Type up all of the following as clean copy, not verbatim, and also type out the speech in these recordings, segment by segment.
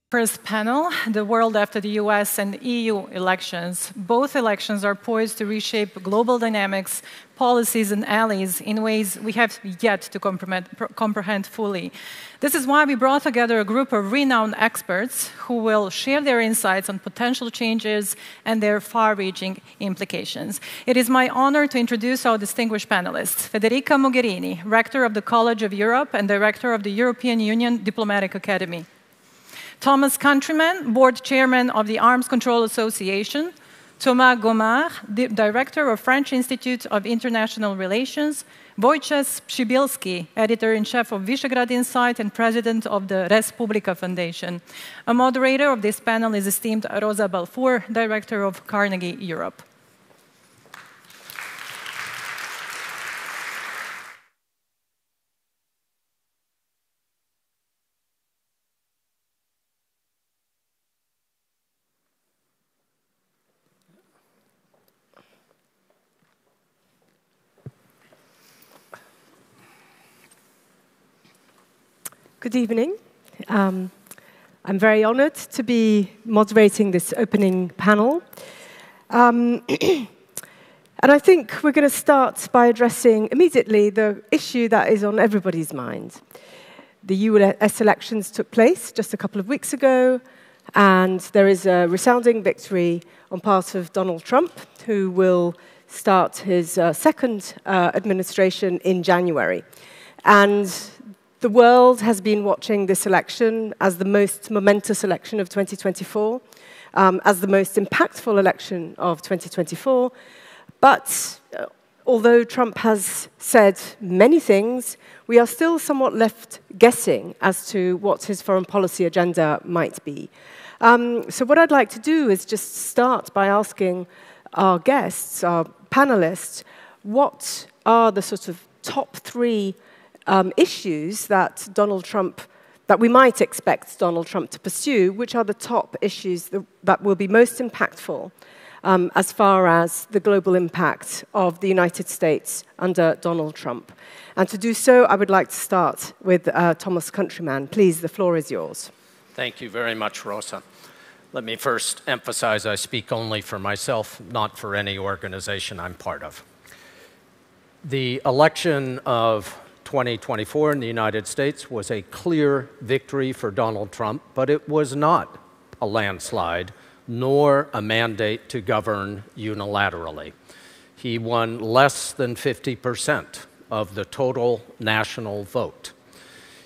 First panel, the world after the US and EU elections. Both elections are poised to reshape global dynamics, policies, and allies in ways we have yet to comprehend fully. This is why we brought together a group of renowned experts who will share their insights on potential changes and their far-reaching implications. It is my honor to introduce our distinguished panelists. Federica Mogherini, Rector of the College of Europe and Director of the European Union Diplomatic Academy. Thomas Countryman, Board Chairman of the Arms Control Association. Thomas Gomart, the Director of French Institute of International Relations. Wojciech Przybylski, Editor-in-Chief of Visegrad Insight and President of the Publica Foundation. A moderator of this panel is esteemed Rosa Balfour, Director of Carnegie Europe. Good evening. I'm very honored to be moderating this opening panel. And I think we're going to start by addressing immediately the issue that is on everybody's mind. The US elections took place just a couple of weeks ago, and there is a resounding victory on part of Donald Trump, who will start his second administration in January. And the world has been watching this election as the most momentous election of 2024, as the most impactful election of 2024. But although Trump has said many things, we are still somewhat left guessing as to what his foreign policy agenda might be. So what I'd like to do is just start by asking our guests, our panelists, what are the sort of top three issues that that we might expect Donald Trump to pursue, which are the top issues that will be most impactful as far as the global impact of the United States under Donald Trump. And to do so, I would like to start with Thomas Countryman. Please, the floor is yours. Thank you very much, Rosa. Let me first emphasize I speak only for myself, not for any organization I'm part of. The election of 2024 in the United States was a clear victory for Donald Trump, but it was not a landslide, nor a mandate to govern unilaterally. He won less than 50% of the total national vote.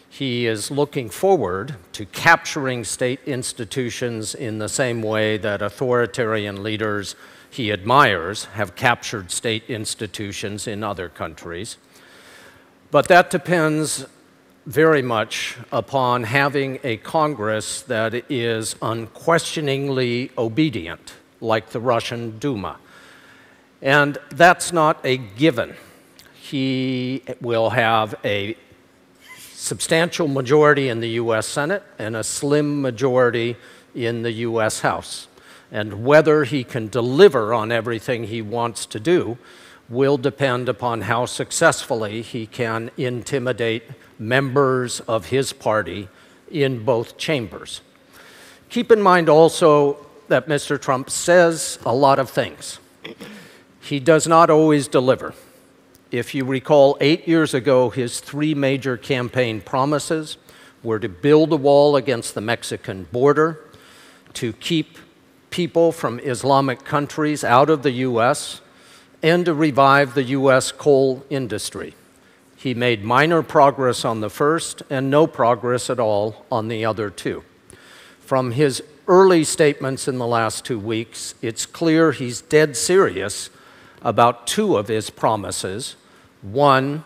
He is looking forward to capturing state institutions in the same way that authoritarian leaders he admires have captured state institutions in other countries. But that depends very much upon having a Congress that is unquestioningly obedient, like the Russian Duma. And that's not a given. He will have a substantial majority in the US Senate and a slim majority in the US House. And whether he can deliver on everything he wants to do will depend upon how successfully he can intimidate members of his party in both chambers. Keep in mind also that Mr. Trump says a lot of things. He does not always deliver. If you recall, 8 years ago, his three major campaign promises were to build a wall against the Mexican border, to keep people from Islamic countries out of the US, and to revive the US coal industry. He made minor progress on the first and no progress at all on the other two. From his early statements in the last 2 weeks, it's clear he's dead serious about two of his promises. One,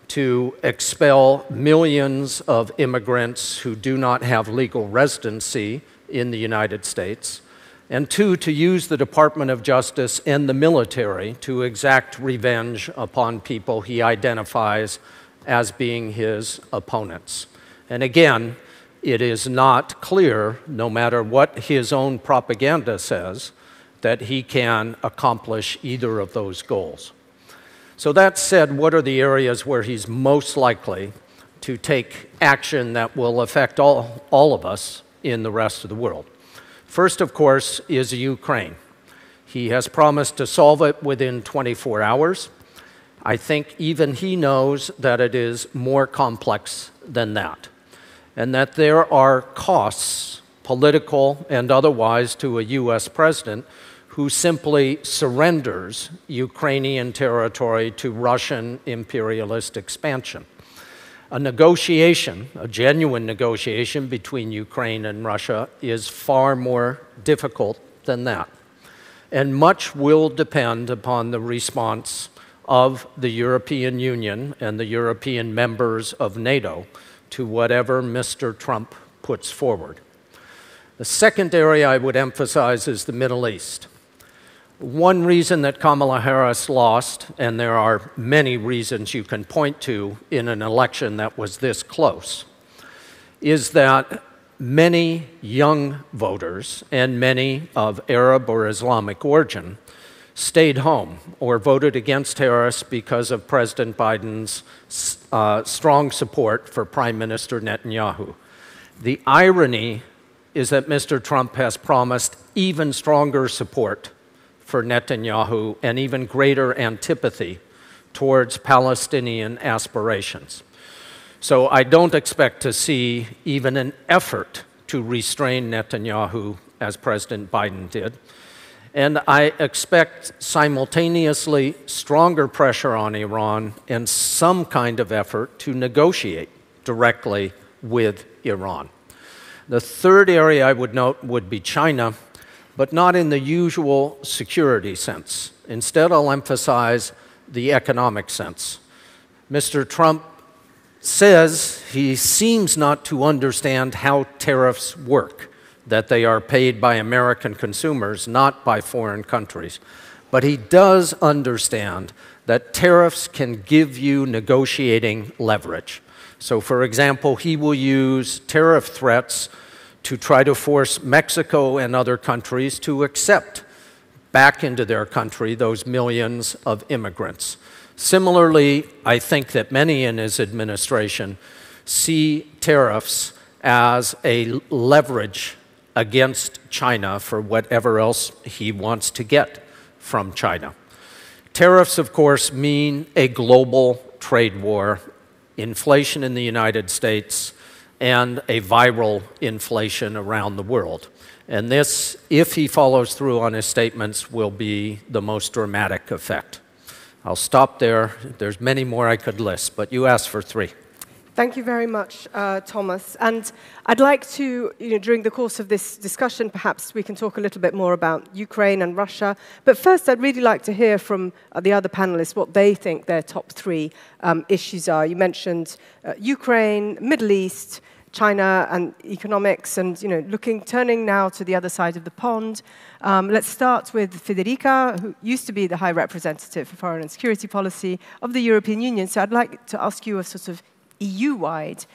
to expel millions of immigrants who do not have legal residency in the United States, and two, to use the Department of Justice and the military to exact revenge upon people he identifies as being his opponents. And again, it is not clear, no matter what his own propaganda says, that he can accomplish either of those goals. So that said, what are the areas where he's most likely to take action that will affect all of us in the rest of the world. First, of course, is Ukraine. He has promised to solve it within 24 hours. I think even he knows that it is more complex than that, and that there are costs, political and otherwise, to a US president who simply surrenders Ukrainian territory to Russian imperialist expansion. A negotiation, a genuine negotiation between Ukraine and Russia is far more difficult than that. And much will depend upon the response of the European Union and the European members of NATO to whatever Mr. Trump puts forward. The second area I would emphasize is the Middle East. One reason that Kamala Harris lost, and there are many reasons you can point to in an election that was this close, is that many young voters and many of Arab or Islamic origin stayed home or voted against Harris because of President Biden's strong support for Prime Minister Netanyahu. The irony is that Mr. Trump has promised even stronger support for Netanyahu and even greater antipathy towards Palestinian aspirations. So I don't expect to see even an effort to restrain Netanyahu as President Biden did. And I expect simultaneously stronger pressure on Iran and some kind of effort to negotiate directly with Iran. The third area I would note would be China, but not in the usual security sense. Instead, I'll emphasize the economic sense. Mr. Trump says he seems not to understand how tariffs work, that they are paid by American consumers, not by foreign countries. But he does understand that tariffs can give you negotiating leverage. So, for example, he will use tariff threats to try to force Mexico and other countries to accept back into their country those millions of immigrants. Similarly, I think that many in his administration see tariffs as a leverage against China for whatever else he wants to get from China. Tariffs, of course, mean a global trade war, inflation in the United States, and a viral inflation around the world. And this, if he follows through on his statements, will be the most dramatic effect. I'll stop there. There's many more I could list, but you asked for 3. Thank you very much, Thomas. And I'd like to, during the course of this discussion, perhaps we can talk a little bit more about Ukraine and Russia. But first, I'd really like to hear from the other panelists what they think their top 3 issues are. You mentioned Ukraine, Middle East, China, and economics, and turning now to the other side of the pond. Let's start with Federica, who used to be the High Representative for Foreign and Security Policy of the European Union. So I'd like to ask you a sort of EU-wide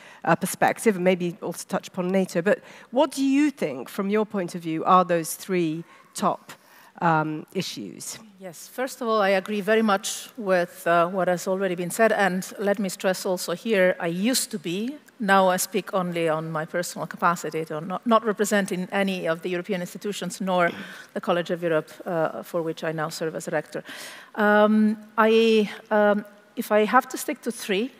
perspective, and maybe also touch upon NATO. But what do you think, from your point of view, are those 3 top issues? Yes, first of all, I agree very much with what has already been said, and let me stress also here, I used to be, now I speak only on my personal capacity, not representing any of the European institutions, nor the College of Europe, for which I now serve as a rector. If I have to stick to 3,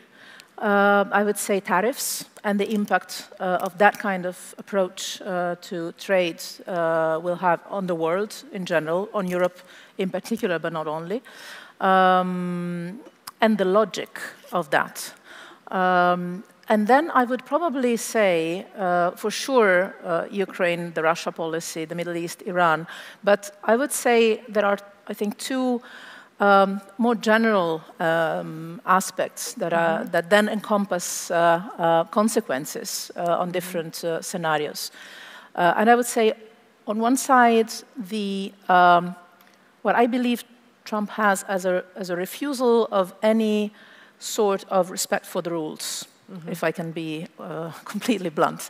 I would say tariffs and the impact of that kind of approach to trade will have on the world in general, on Europe in particular, but not only, and the logic of that. And then I would probably say, for sure, Ukraine, the Russia policy, the Middle East, Iran, but I would say there are, I think, 2 more general aspects that then encompass consequences on different scenarios. And I would say, on one side, what I believe Trump has as a refusal of any sort of respect for the rules, if I can be completely blunt,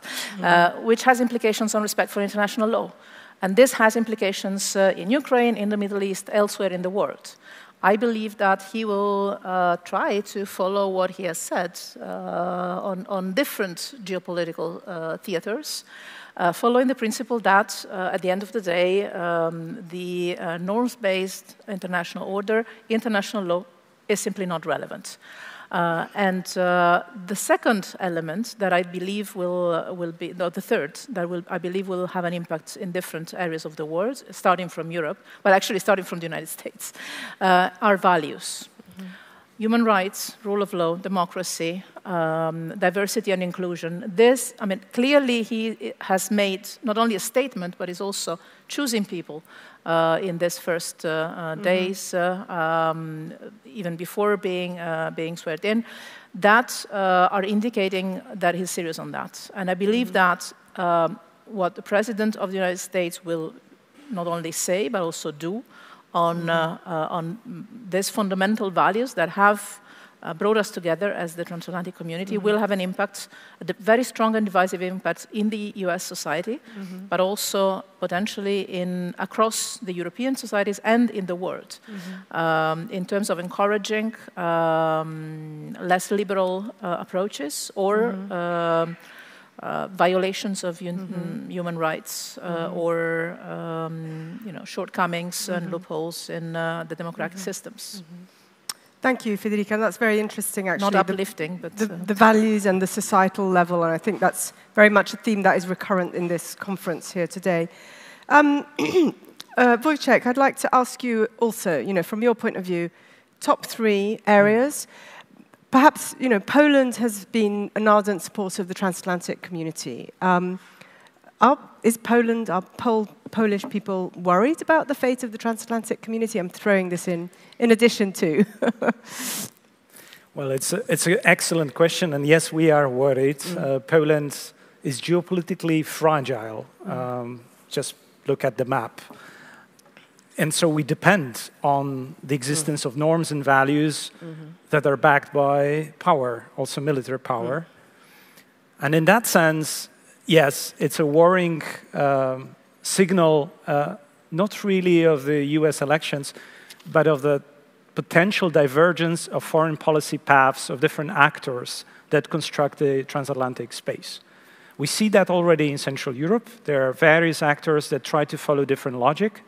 which has implications on respect for international law. And this has implications in Ukraine, in the Middle East, elsewhere in the world. I believe that he will try to follow what he has said on different geopolitical theaters. following the principle that, at the end of the day, the norms-based international order, international law, is simply not relevant. And the second element that I believe will be, no, the third, that I believe will have an impact in different areas of the world, starting from Europe, well, actually starting from the United States, are values. Human rights, rule of law, democracy, diversity and inclusion. This, I mean, clearly he has made not only a statement, but is also choosing people in these first days, even before being sworn in, that are indicating that he's serious on that. And I believe that what the President of the United States will not only say, but also do on these fundamental values that have brought us together as the transatlantic community will have an impact, a very strong and divisive impact in the US society, but also potentially across the European societies and in the world, in terms of encouraging less liberal approaches or violations of human rights or shortcomings and loopholes in the democratic systems. Thank you, Federica. And that's very interesting, actually. Not uplifting, but... The values and the societal level, and I think that's very much a theme that is recurrent in this conference here today. Wojciech, I'd like to ask you also, from your point of view, top 3 areas. Perhaps, Poland has been an ardent supporter of the transatlantic community. Is Poland, are Polish people worried about the fate of the transatlantic community? I'm throwing this in addition to. Well, it's an excellent question, and yes, we are worried. Poland is geopolitically fragile. Just look at the map. And so we depend on the existence of norms and values that are backed by power, also military power. And in that sense, yes, it's a worrying signal, not really of the US elections, but of the potential divergence of foreign policy paths of different actors that construct the transatlantic space. We see that already in Central Europe. There are various actors that try to follow different logic.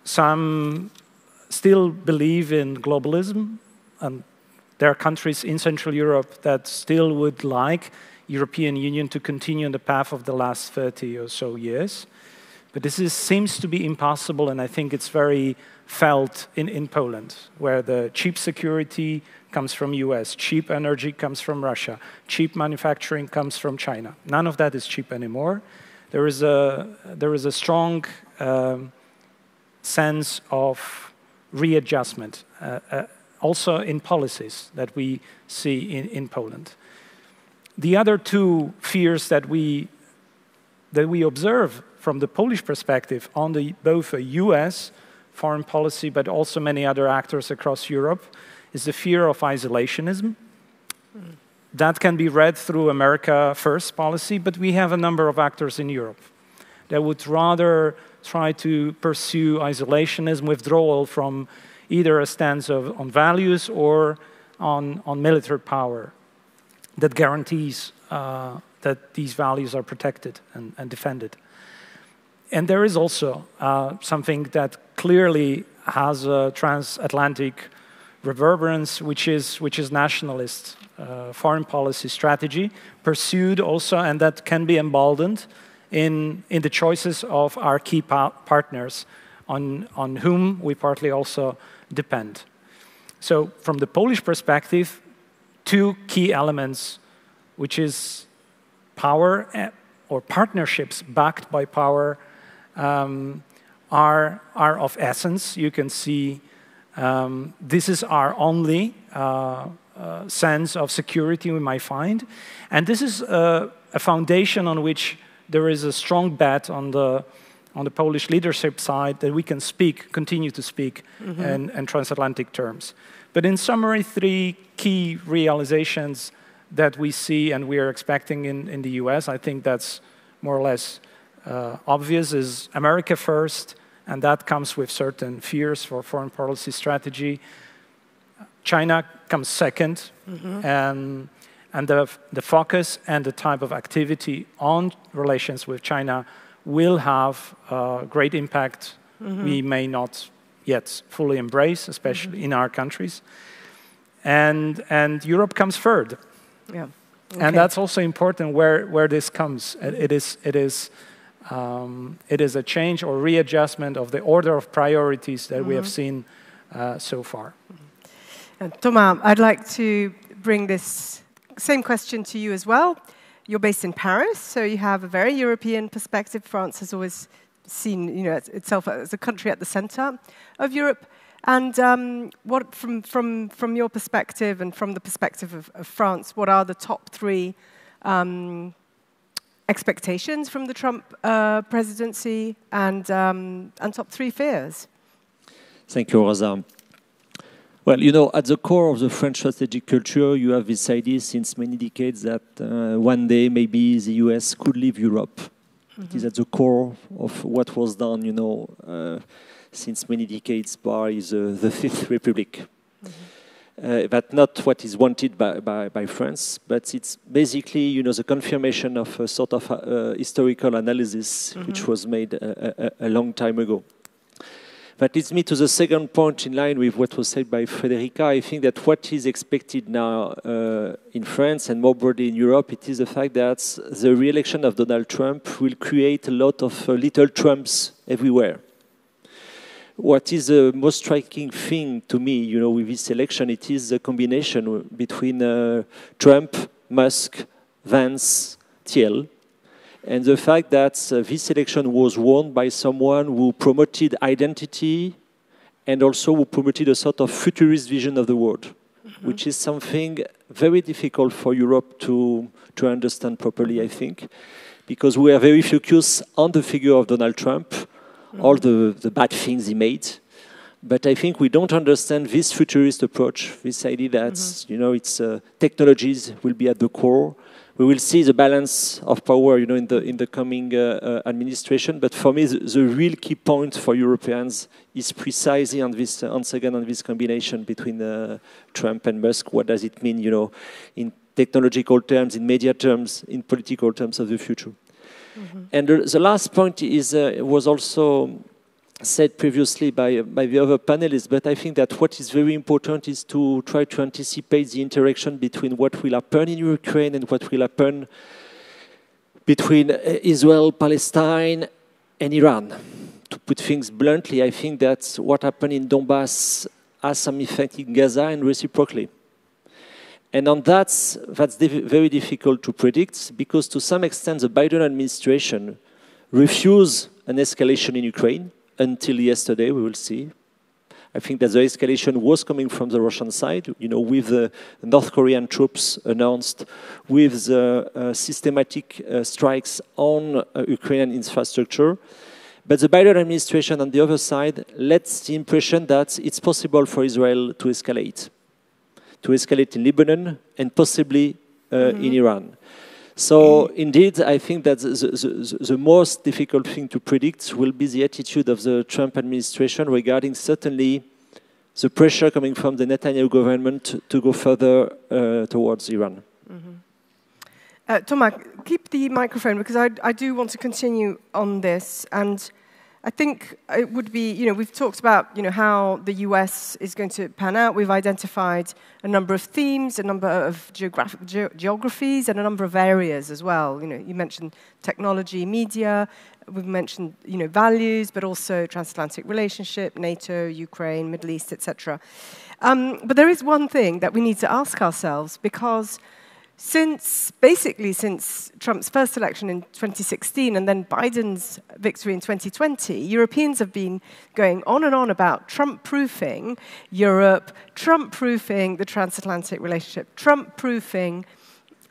Some still believe in globalism, and there are countries in Central Europe that still would like European Union to continue on the path of the last 30 or so years. But this seems to be impossible, and I think it's very felt in Poland, where the cheap security comes from US, cheap energy comes from Russia, cheap manufacturing comes from China. None of that is cheap anymore. There is a strong sense of readjustment, also in policies that we see in Poland. The other 2 fears that we observe from the Polish perspective on both a US foreign policy, but also many other actors across Europe, is the fear of isolationism. That can be read through America First policy, but we have a number of actors in Europe that would rather try to pursue isolationism, withdrawal from either a stance on values or on military power that guarantees that these values are protected and defended. And there is also something that clearly has a transatlantic reverberance, which is nationalist foreign policy strategy, pursued also, and that can be emboldened in the choices of our key partners on whom we partly also depend. So from the Polish perspective, 2 key elements, which is power or partnerships backed by power, are of essence. You can see this is our only sense of security we might find. And this is a foundation on which there is a strong bet on the Polish leadership side that we can continue to speak in transatlantic terms. But in summary, 3 key realizations that we see and we are expecting in the US, I think that's more or less obvious, is America first, and that comes with certain fears for foreign policy strategy. China comes second, and And the focus and the type of activity on relations with China will have a great impact we may not yet fully embrace, especially in our countries. And Europe comes third. Yeah. Okay. And that's also important where this comes. It is a change or readjustment of the order of priorities that we have seen so far. Thomas, I'd like to bring this same question to you as well. You're based in Paris, so you have a very European perspective. France has always seen, itself as a country at the center of Europe. And what, from your perspective and from the perspective of France, what are the top three expectations from the Trump presidency and top three fears? Thank you, Rosa. Well, at the core of the French strategic culture, you have this idea since many decades that one day maybe the US could leave Europe. It is at the core of what was done, since many decades by the Fifth Republic. That's not what is wanted by France, but it's basically, the confirmation of a sort of historical analysis which was made a long time ago. That leads me to the second point in line with what was said by Federica. I think that what is expected now in France and more broadly in Europe, it is the fact that the re-election of Donald Trump will create a lot of little Trumps everywhere. What is the most striking thing to me, with this election, it is the combination between Trump, Musk, Vance, Thiel, and the fact that this election was won by someone who promoted identity and also who promoted a sort of futurist vision of the world, which is something very difficult for Europe to understand properly, I think, because we are very focused on the figure of Donald Trump, all the bad things he made. But I think we don't understand this futurist approach, this idea that, it's technologies will be at the core. We will see the balance of power, in the coming administration. But for me, the real key point for Europeans is precisely on this, once again, on this combination between Trump and Musk. What does it mean, in technological terms, in media terms, in political terms of the future? And the last point is was also said previously by the other panelists, but I think that what is very important is to try to anticipate the interaction between what will happen in Ukraine and what will happen between Israel, Palestine, and Iran. To put things bluntly, I think that what happened in Donbass has some effect in Gaza and reciprocally. And on that's very difficult to predict because to some extent the Biden administration refused an escalation in Ukraine. Until yesterday, we will see. I think that the escalation was coming from the Russian side, with the North Korean troops announced, with the systematic strikes on Ukrainian infrastructure. But the Biden administration on the other side lets the impression that it's possible for Israel to escalate in Lebanon and possibly in Iran. So indeed, I think that the most difficult thing to predict will be the attitude of the Trump administration regarding certainly the pressure coming from the Netanyahu government to go further towards Iran. Thomas, keep the microphone because I do want to continue on this. And I think it would be, we've talked about, how the US is going to pan out. We've identified a number of themes, a number of geographies, and a number of areas as well. You mentioned technology, media. We've mentioned, values, but also transatlantic relationship, NATO, Ukraine, Middle East, etc. But there is one thing that we need to ask ourselves because since Trump's first election in 2016 and then Biden's victory in 2020, Europeans have been going on and on about Trump-proofing Europe, Trump-proofing the transatlantic relationship, Trump-proofing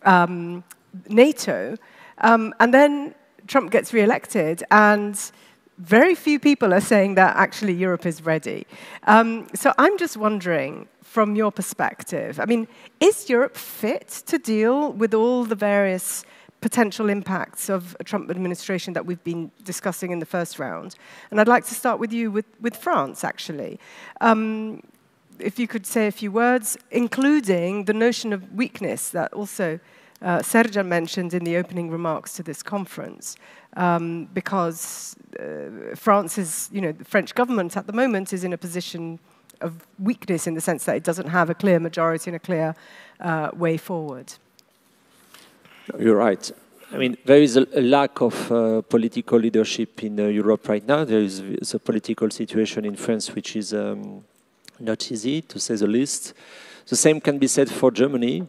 NATO, and then Trump gets re-elected and very few people are saying that actually Europe is ready. So I'm just wondering, from your perspective, is Europe fit to deal with all the various potential impacts of a Trump administration that we've been discussing in the first round? And I'd like to start with you with France, actually. if you could say a few words, including the notion of weakness that also Serjan mentioned in the opening remarks to this conference, because France is, the French government at the moment is in a position of weakness in the sense that it doesn't have a clear majority and a clear way forward. You're right. I mean, there is a lack of political leadership in Europe right now. There is a political situation in France which is not easy, to say the least. The same can be said for Germany.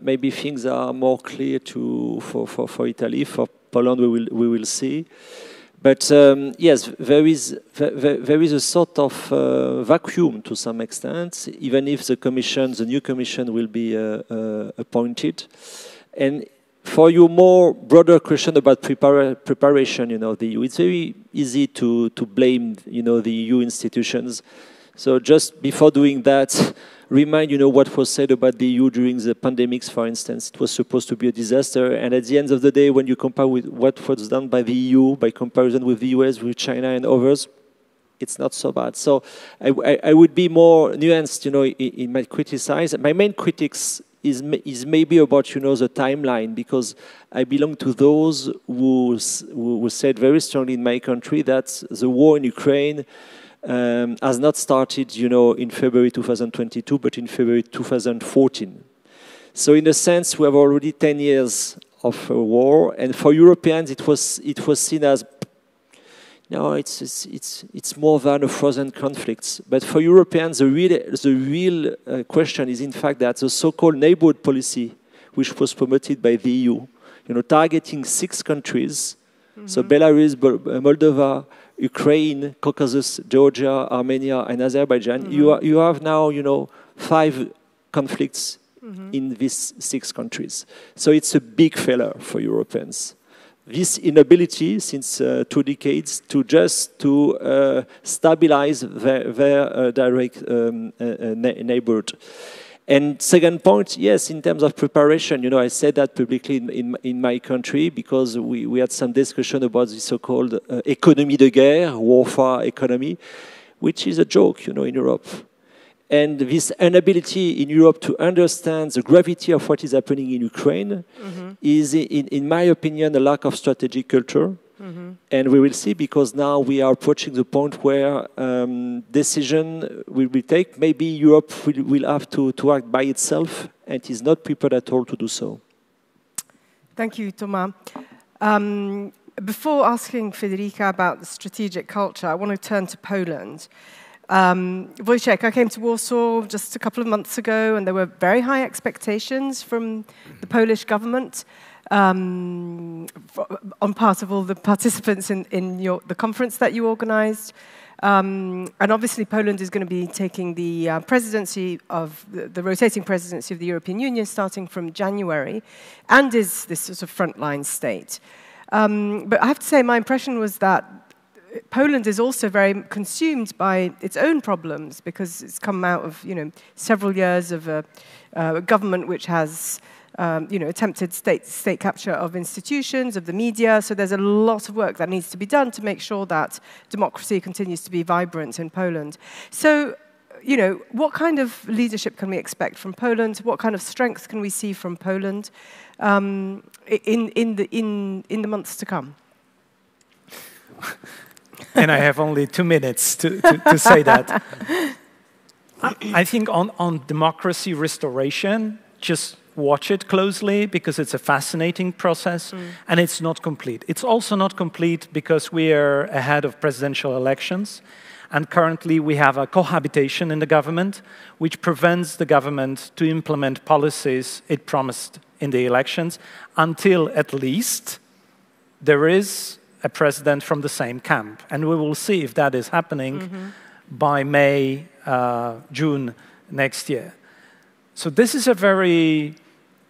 Maybe things are more clear for Italy. For Poland, we will see. But yes, there is a sort of vacuum to some extent, even if the new commission will be appointed. And for your more broader question about preparation, the EU, it's very easy to blame, the EU institutions. So just before doing that, remind, what was said about the EU during the pandemics, for instance. It was supposed to be a disaster, and at the end of the day, when you compare with what was done by the EU, by comparison with the US, with China and others, it's not so bad. So I would be more nuanced, in my criticize. My main critics is maybe about, the timeline, because I belong to those who said very strongly in my country that the war in Ukraine has not started, in February 2022, but in February 2014. So in a sense, we have already 10 years of a war, and for Europeans, it was seen as, no, it's more than a frozen conflict. But for Europeans, the real question is, in fact, that the so-called neighborhood policy, which was promoted by the EU, targeting 6 countries, so Belarus, Moldova, Ukraine, Caucasus, Georgia, Armenia, and Azerbaijan, you have now, 5 conflicts in these 6 countries. So it's a big failure for Europeans. This inability since 2 decades to stabilize their direct neighborhood. And second point, yes, in terms of preparation, I said that publicly in my country because we had some discussion about the so-called économie de guerre, warfare economy, which is a joke, in Europe. And this inability in Europe to understand the gravity of what is happening in Ukraine is, in my opinion, a lack of strategic culture. And we will see, because now we are approaching the point where decision will be taken. Maybe Europe will have to act by itself, and is not prepared at all to do so. Thank you, Thomas. Before asking Federica about the strategic culture, I want to turn to Poland. Wojciech, I came to Warsaw just a couple of months ago, and there were very high expectations from the Polish government on part of all the participants in the conference that you organized. And obviously Poland is going to be taking the presidency of the rotating presidency of the European Union starting from January, and is this sort of frontline state. But I have to say, my impression was that Poland is also very consumed by its own problems, because it's come out of several years of a government which has attempted state capture of institutions, of the media. So there's a lot of work that needs to be done to make sure that democracy continues to be vibrant in Poland. So, what kind of leadership can we expect from Poland? What kind of strength can we see from Poland in the months to come? And I have only 2 minutes to say that. I think on democracy restoration, just watch it closely, because it's a fascinating process, and it's not complete. It's also not complete because we are ahead of presidential elections, and currently we have a cohabitation in the government, which prevents the government to implement policies it promised in the elections, until at least there is a president from the same camp. And we will see if that is happening by May, June next year. So this is a very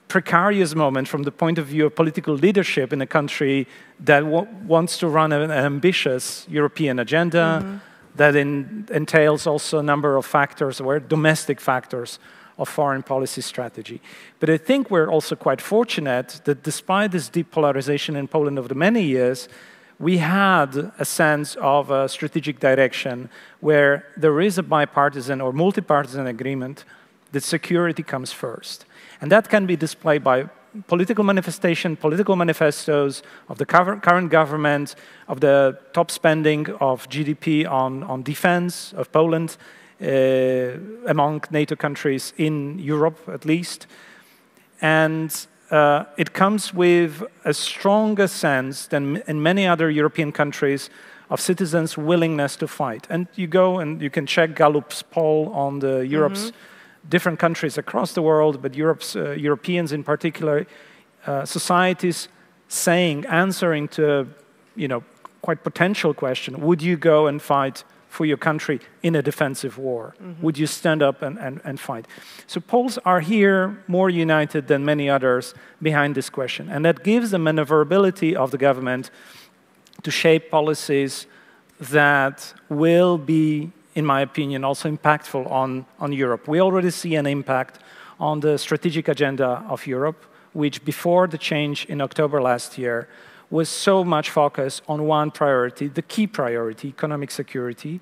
precarious moment from the point of view of political leadership in a country that wants to run an ambitious European agenda that entails also a number of factors, or domestic factors, of foreign policy strategy. But I think we're also quite fortunate that despite this deep polarization in Poland over the many years, we had a sense of a strategic direction where there is a bipartisan or multi-partisan agreement that security comes first. And that can be displayed by political manifestation, political manifestos of the current government, of the top spending of GDP on defense of Poland, among NATO countries in Europe at least. And it comes with a stronger sense than in many other European countries of citizens' willingness to fight. And you go and you can check Gallup's poll on the Europe's different countries across the world, but Europeans in particular, societies answering to a quite potential question: would you go and fight for your country in a defensive war? Would you stand up and fight? So Poles are here more united than many others behind this question, and that gives the maneuverability of the government to shape policies that will be, in my opinion, also impactful on Europe. We already see an impact on the strategic agenda of Europe, which before the change in October last year was so much focused on one priority, the key priority, economic security.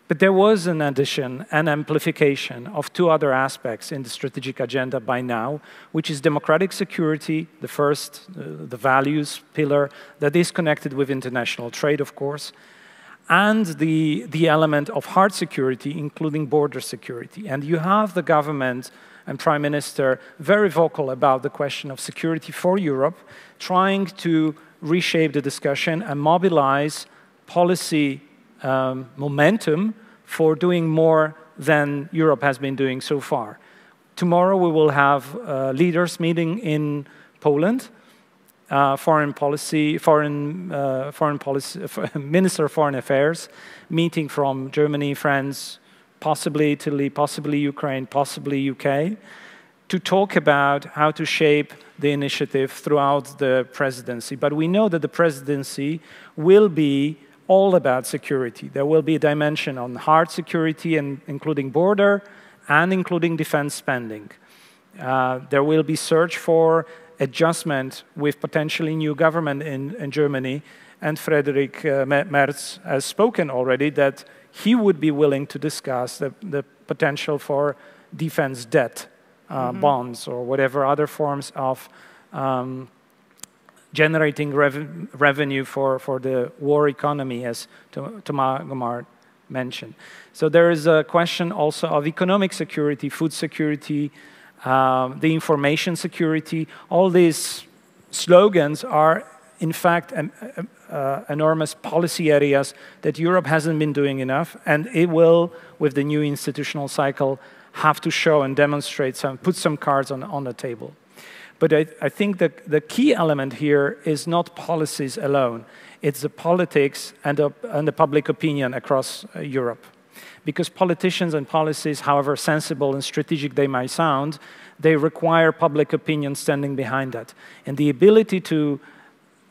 But there was an addition, an amplification of two other aspects in the strategic agenda by now, which is democratic security, the first, the values pillar that is connected with international trade, of course, and the element of hard security, including border security. And you have the government and Prime Minister very vocal about the question of security for Europe, trying to reshape the discussion and mobilize policy momentum for doing more than Europe has been doing so far. Tomorrow we will have a leaders meeting in Poland, Minister of Foreign Affairs, meeting from Germany, France, possibly Italy, possibly Ukraine, possibly UK, to talk about how to shape the initiative throughout the presidency. But we know that the presidency will be all about security. There will be a dimension on hard security, and including border and including defense spending. There will be search for adjustment with potentially new government in Germany, and Friedrich Merz has spoken already that he would be willing to discuss the potential for defense debt, bonds, or whatever other forms of generating revenue for the war economy, as Thomas Gomart mentioned. So there is a question also of economic security, food security, the information security. All these slogans are, in fact, enormous policy areas that Europe hasn't been doing enough, and it will, with the new institutional cycle, have to show and demonstrate put some cards on the table. But I think that the key element here is not policies alone. It's the politics and the public opinion across Europe. Because politicians and policies, however sensible and strategic they might sound, they require public opinion standing behind that. And the ability to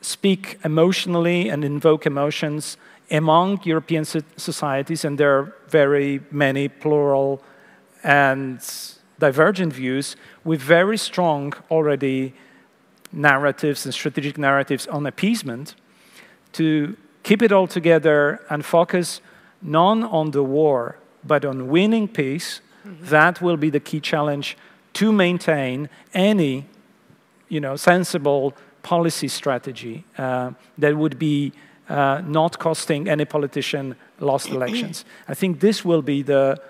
speak emotionally and invoke emotions among European societies, and there are very many plural and divergent views, with very strong already narratives and strategic narratives on appeasement, to keep it all together and focus not on the war, but on winning peace. That will be the key challenge to maintain any sensible policy strategy that would be not costing any politician lost elections. I think this will be the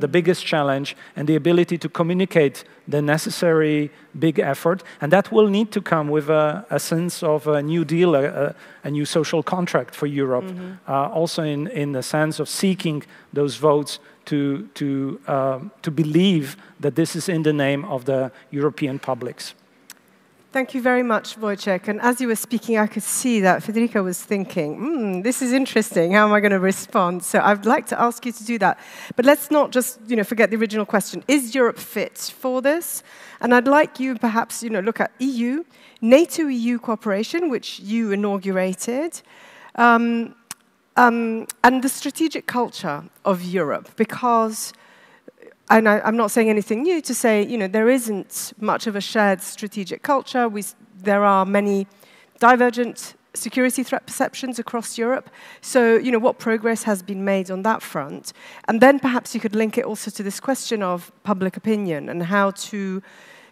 biggest challenge, and the ability to communicate the necessary big effort, and that will need to come with a sense of a new deal, a new social contract for Europe, also in the sense of seeking those votes to believe that this is in the name of the European publics. Thank you very much, Wojciech. And as you were speaking, I could see that Federica was thinking, this is interesting. How am I going to respond? So I'd like to ask you to do that. But let's not just forget the original question. Is Europe fit for this? And I'd like you perhaps look at EU, NATO-EU cooperation, which you inaugurated, and the strategic culture of Europe, because... And I'm not saying anything new to say, there isn't much of a shared strategic culture. There are many divergent security threat perceptions across Europe. So, you know, what progress has been made on that front? And then perhaps you could link it also to this question of public opinion and how to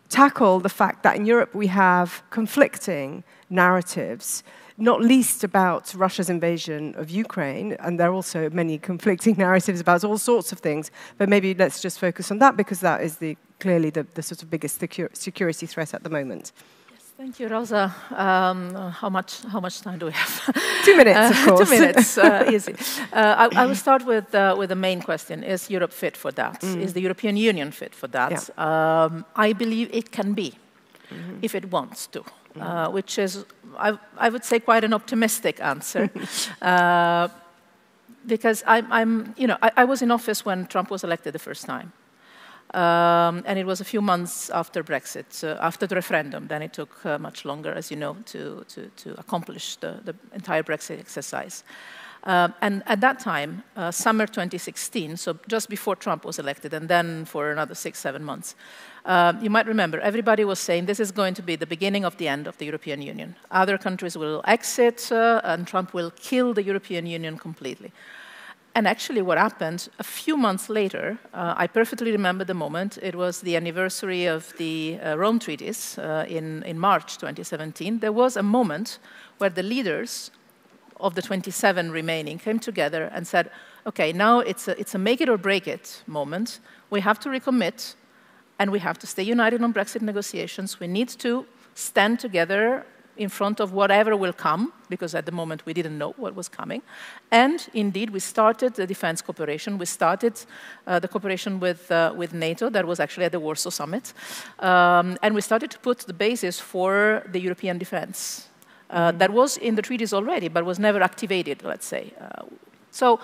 tackle the fact that in Europe we have conflicting narratives, not least about Russia's invasion of Ukraine, and there are also many conflicting narratives about all sorts of things, but maybe let's just focus on that because that is clearly the sort of biggest security threat at the moment. Thank you, Rosa. How much time do we have? 2 minutes, of course. 2 minutes, easy. I will start with the main question: is Europe fit for that? Is the European Union fit for that? Yeah. I believe it can be, if it wants to, which is, I would say, quite an optimistic answer, because I was in office when Trump was elected the first time. And it was a few months after Brexit, after the referendum. Then it took much longer, as you know, to accomplish the entire Brexit exercise. And at that time, summer 2016, so just before Trump was elected, and then for another 6-7 months, you might remember everybody was saying this is going to be the beginning of the end of the European Union. Other countries will exit, and Trump will kill the European Union completely. And actually what happened a few months later, I perfectly remember the moment, it was the anniversary of the Rome Treaties in March 2017. There was a moment where the leaders of the 27 remaining came together and said, okay, now it's a make it or break it moment. We have to recommit and we have to stay united on Brexit negotiations. We need to stand together in front of whatever will come, because at the moment we didn't know what was coming. And indeed, we started the defense cooperation. We started the cooperation with NATO. That was actually at the Warsaw Summit. And we started to put the basis for the European defense. That was in the treaties already, but was never activated, let's say. So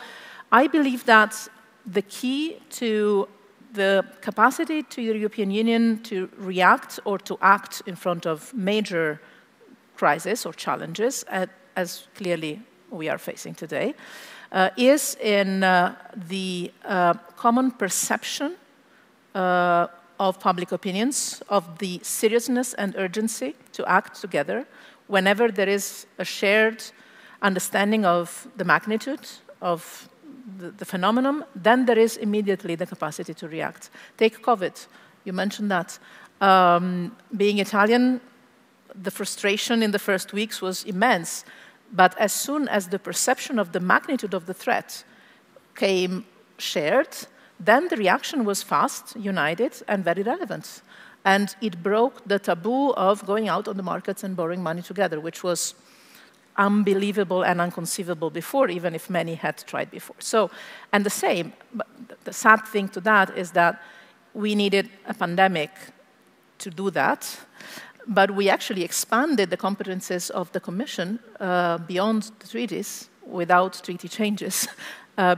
I believe that the key to the capacity to the European Union to react or to act in front of major crisis or challenges, as clearly we are facing today, is in the common perception of public opinions, of the seriousness and urgency to act together whenever there is a shared understanding of the magnitude of the phenomenon, then there is immediately the capacity to react. Take COVID, you mentioned that. Being Italian, the frustration in the first weeks was immense, but as soon as the perception of the magnitude of the threat came shared, then the reaction was fast, united, and very relevant. And it broke the taboo of going out on the markets and borrowing money together, which was unbelievable and unconceivable before, even if many had tried before. So, and the same, but the sad thing to that is that we needed a pandemic to do that. But we actually expanded the competences of the Commission beyond the treaties without treaty changes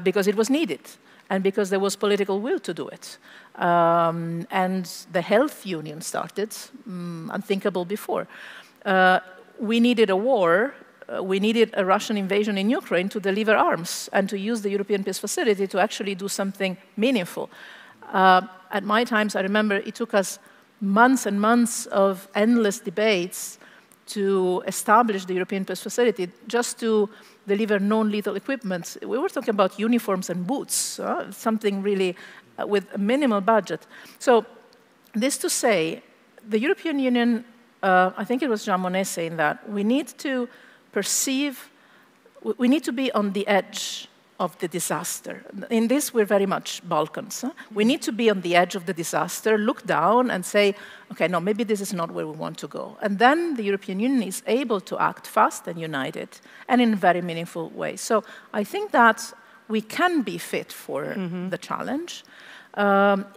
because it was needed and because there was political will to do it. And the health union started, unthinkable before. We needed a war. We needed a Russian invasion in Ukraine to deliver arms and to use the European Peace Facility to actually do something meaningful. At my times, I remember it took us months and months of endless debates to establish the European Peace Facility just to deliver non-lethal equipment. We were talking about uniforms and boots, something really with a minimal budget. So this to say, the European Union, I think it was Jean Monnet saying that, we need to perceive, we need to be on the edge of the disaster. In this, we're very much Balkans. We need to be on the edge of the disaster, look down and say, okay, no, maybe this is not where we want to go. And then the European Union is able to act fast and united and in very meaningful ways. So I think that we can be fit for the challenge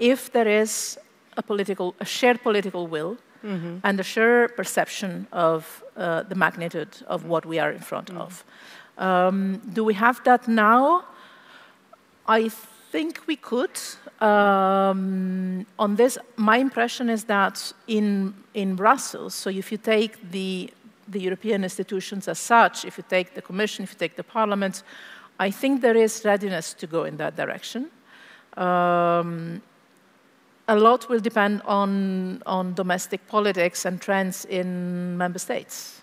if there is a shared political will and a shared perception of the magnitude of what we are in front of. Do we have that now? I think we could. On this, my impression is that in Brussels, so if you take the European institutions as such, if you take the Commission, if you take the Parliament, I think there is readiness to go in that direction. A lot will depend on domestic politics and trends in member states.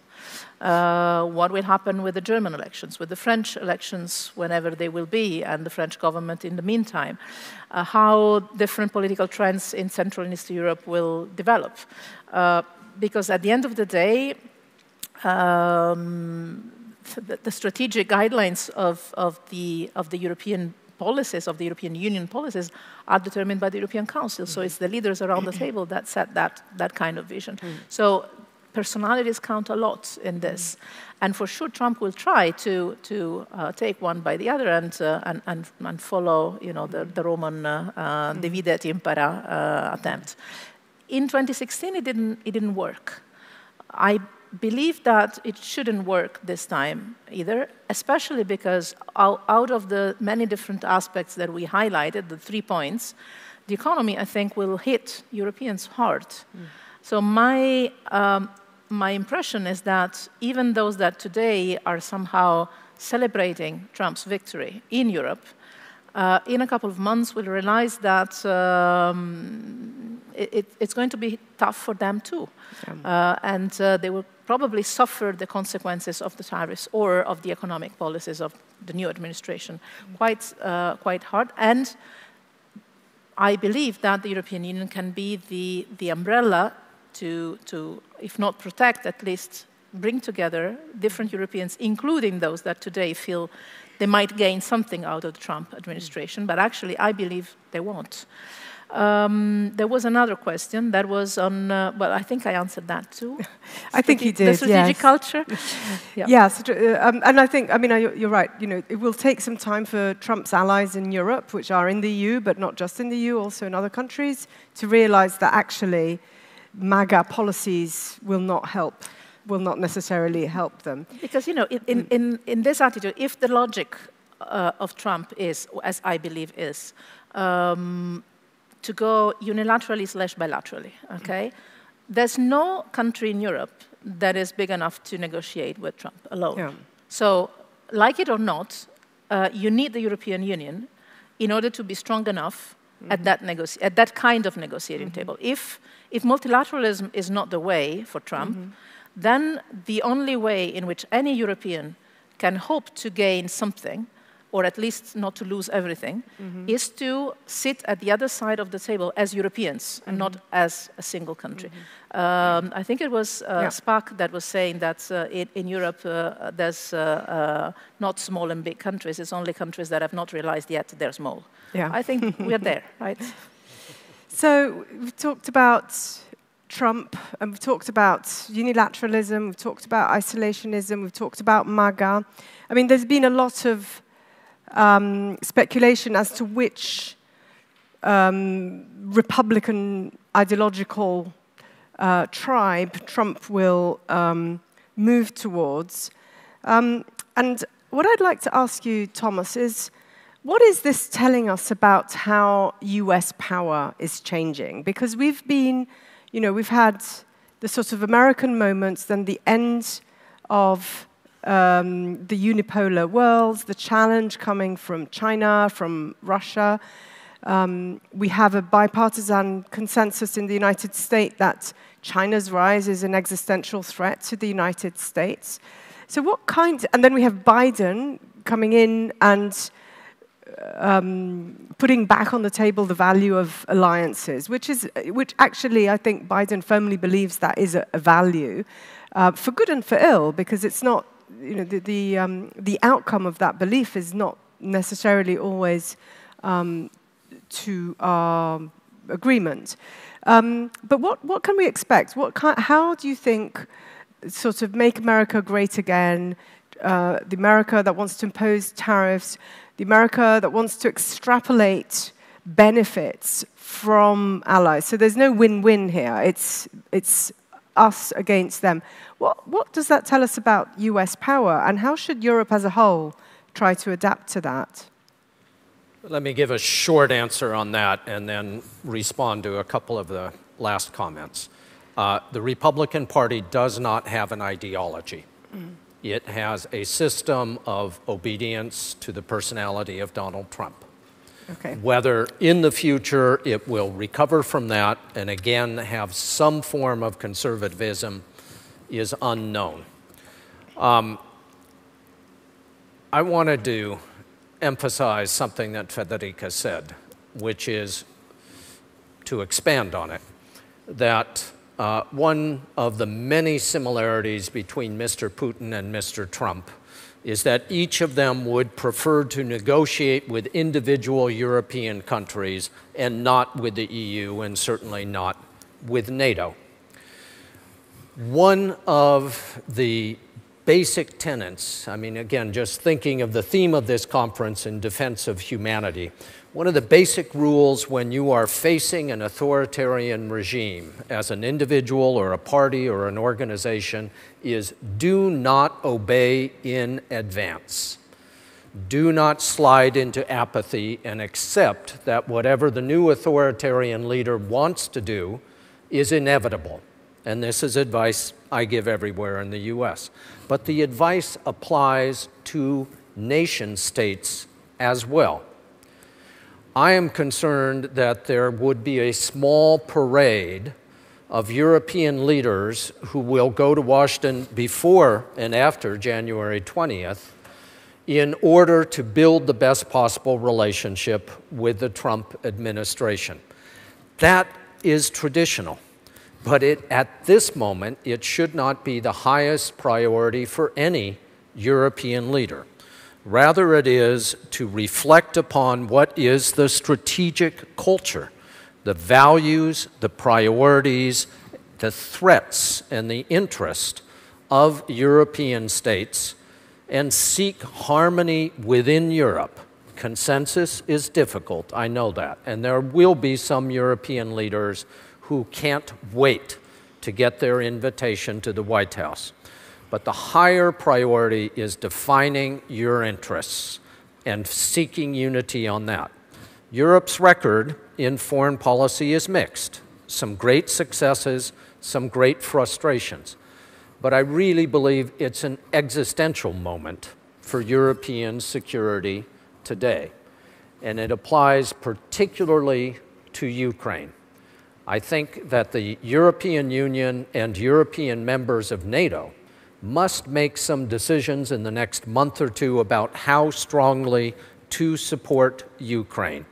What will happen with the German elections, with the French elections, whenever they will be, and the French government in the meantime? How different political trends in Central and Eastern Europe will develop? Because at the end of the day, the strategic guidelines of the European policies, of the European Union policies, are determined by the European Council. So it's the leaders around the table that set that kind of vision. So personalities count a lot in this. And for sure, Trump will try to take one by the other and follow, the Roman divide et impera attempt. In 2016, it didn't work. I believe that it shouldn't work this time either, especially because out of the many different aspects that we highlighted, the 3 points, the economy, I think, will hit Europeans hard. So my impression is that even those that today are somehow celebrating Trump's victory in Europe, in a couple of months will realize that it's going to be tough for them too. And they will probably suffer the consequences of the tariffs or of the economic policies of the new administration quite hard. And I believe that the European Union can be the umbrella to, if not protect, at least bring together different Europeans, including those that today feel they might gain something out of the Trump administration, but actually I believe they won't. There was another question that was on, well, I think I answered that too. I think you did, the strategic yes. culture. Yes, and I think, you're right. It will take some time for Trump's allies in Europe, which are in the EU, but not just in the EU, also in other countries, to realize that actually MAGA policies will not necessarily help them. Because, in this attitude, if the logic of Trump is, as I believe is, to go unilaterally / bilaterally, okay? There's no country in Europe that is big enough to negotiate with Trump alone. Yeah. So, like it or not, you need the European Union in order to be strong enough at that kind of negotiating table. If multilateralism is not the way for Trump, then the only way in which any European can hope to gain something, or at least not to lose everything, is to sit at the other side of the table as Europeans and not as a single country. I think it was Spaak that was saying that in Europe there's not small and big countries, it's only countries that have not realized yet they're small. Yeah. I think we're there, right? So we've talked about Trump, and we've talked about unilateralism, we've talked about isolationism, we've talked about MAGA. I mean, there's been a lot of speculation as to which Republican ideological tribe Trump will move towards. And what I'd like to ask you, Thomas, is what is this telling us about how US power is changing? Because we've had the sort of American moments, then the end of the unipolar world, the challenge coming from China, from Russia. We have a bipartisan consensus in the United States that China's rise is an existential threat to the United States. So and then we have Biden coming in and putting back on the table the value of alliances, which actually I think Biden firmly believes that is a value, for good and for ill, because it's not, the outcome of that belief is not necessarily always to our agreement. But what can we expect? How do you think sort of Make America Great Again, the America that wants to impose tariffs, the America that wants to extrapolate benefits from allies. So there's no win-win here. It's us against them. What does that tell us about US power, and how should Europe as a whole try to adapt to that? Let me give a short answer on that and then respond to a couple of the last comments. The Republican Party does not have an ideology. It has a system of obedience to the personality of Donald Trump. Okay. Whether in the future it will recover from that and again have some form of conservatism is unknown. I wanted to emphasize something that Federica said, which is, to expand on it, that one of the many similarities between Mr. Putin and Mr. Trump is that each of them would prefer to negotiate with individual European countries and not with the EU, and certainly not with NATO. One of the basic tenets, I mean, again, just thinking of the theme of this conference in defense of humanity, one of the basic rules when you are facing an authoritarian regime as an individual or a party or an organization is do not obey in advance. Do not slide into apathy and accept that whatever the new authoritarian leader wants to do is inevitable. And this is advice I give everywhere in the US. But the advice applies to nation states as well. I am concerned that there would be a small parade of European leaders who will go to Washington before and after January 20th in order to build the best possible relationship with the Trump administration. That is traditional. But at this moment, it should not be the highest priority for any European leader. Rather, it is to reflect upon what is the strategic culture, the values, the priorities, the threats, and the interest of European states, and seek harmony within Europe. Consensus is difficult, I know that, and there will be some European leaders who can't wait to get their invitation to the White House. But the higher priority is defining your interests and seeking unity on that. Europe's record in foreign policy is mixed. Some great successes, some great frustrations. But I really believe it's an existential moment for European security today. And it applies particularly to Ukraine. I think that the European Union and European members of NATO must make some decisions in the next month or two about how strongly to support Ukraine.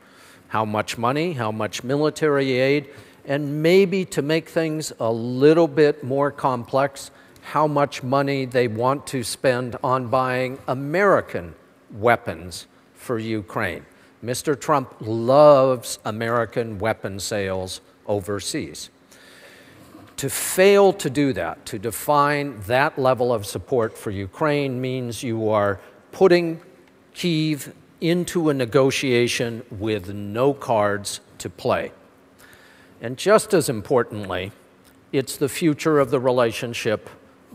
How much money, how much military aid, and maybe to make things a little bit more complex, how much money they want to spend on buying American weapons for Ukraine. Mr. Trump loves American weapon sales overseas. To fail to do that, to define that level of support for Ukraine, means you are putting Kyiv into a negotiation with no cards to play. And just as importantly, it's the future of the relationship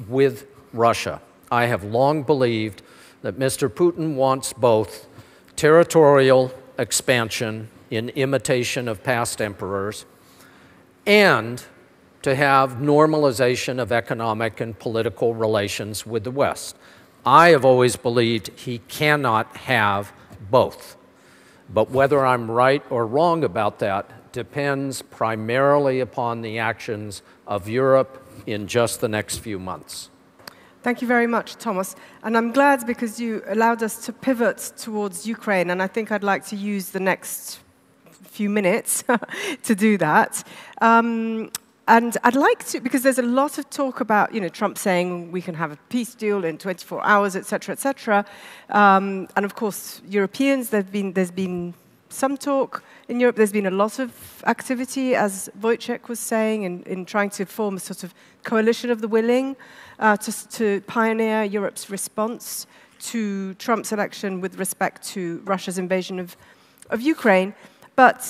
with Russia. I have long believed that Mr. Putin wants both territorial expansion in imitation of past emperors and to have normalization of economic and political relations with the West. I have always believed he cannot have both. But whether I'm right or wrong about that depends primarily upon the actions of Europe in just the next few months. Thank you very much, Thomas. And I'm glad because you allowed us to pivot towards Ukraine, and I think I'd like to use the next few minutes to do that. And I'd like to, because there's a lot of talk about, Trump saying we can have a peace deal in 24 hours, et cetera, et cetera. And of course, Europeans, there's been some talk in Europe. There's been a lot of activity, as Wojciech was saying, in trying to form a sort of coalition of the willing to pioneer Europe's response to Trump's election with respect to Russia's invasion of Ukraine. But